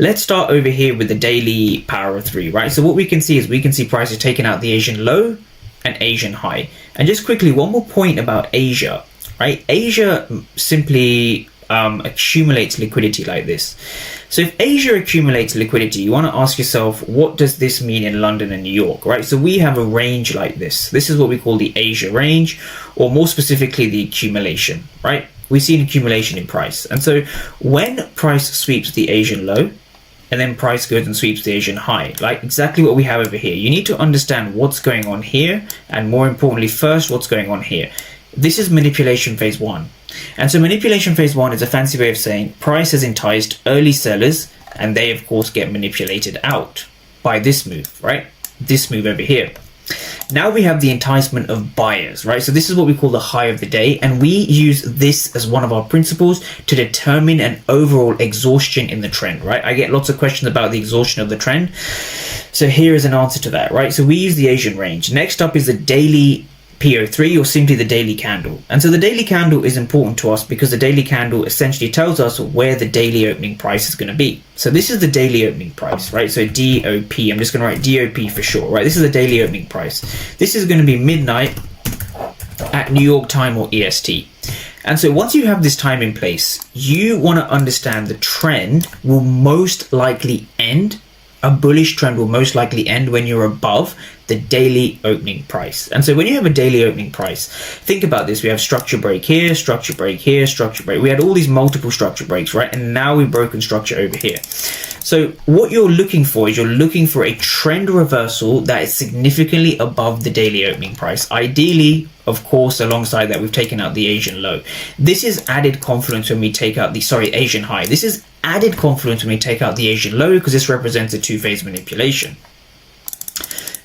Let's start over here with the daily power of three, right? So what we can see is we can see prices taking out the Asian low and Asian high. And just quickly, one more point about Asia, right? Asia simply accumulates liquidity like this. So if Asia accumulates liquidity, you want to ask yourself, what does this mean in London and New York, right? So we have a range like this. This is what we call the Asia range, or more specifically, the accumulation, right? We see an accumulation in price. And so when price sweeps the Asian low, and then price goes and sweeps the Asian high, like exactly what we have over here. You need to understand what's going on here, and more importantly, first, what's going on here. This is manipulation phase one. And so manipulation phase one is a fancy way of saying price has enticed early sellers, and they of course get manipulated out by this move, right? This move over here. Now we have the enticement of buyers, right? So this is what we call the high of the day, and we use this as one of our principles to determine an overall exhaustion in the trend, right? I get lots of questions about the exhaustion of the trend. So here is an answer to that, right? So we use the Asian range. Next up is the daily PO3, or simply the daily candle. And so the daily candle is important to us because the daily candle essentially tells us where the daily opening price is going to be. So this is the daily opening price, right? So DOP, I'm just going to write DOP for short, right? This is the daily opening price. This is going to be midnight at New York time or EST. And so once you have this time in place, you want to understand the trend will most likely end. A bullish trend will most likely end when you're above the daily opening price. And so when you have a daily opening price, think about this. We have structure break here, structure break here, structure break. We had all these multiple structure breaks, right? And now we've broken structure over here. So what you're looking for is you're looking for a trend reversal that is significantly above the daily opening price. Ideally, of course, alongside that, we've taken out the Asian low. This is added confluence when we take out the, Asian high. This is added confluence when we take out the Asian low because this represents a two-phase manipulation.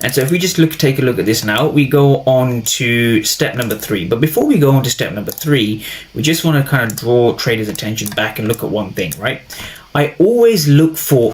And so if we just take a look at this now, we go on to step number 3. But before we go on to step number 3, we just want to kind of draw traders' attention back and look at one thing, right? I always look for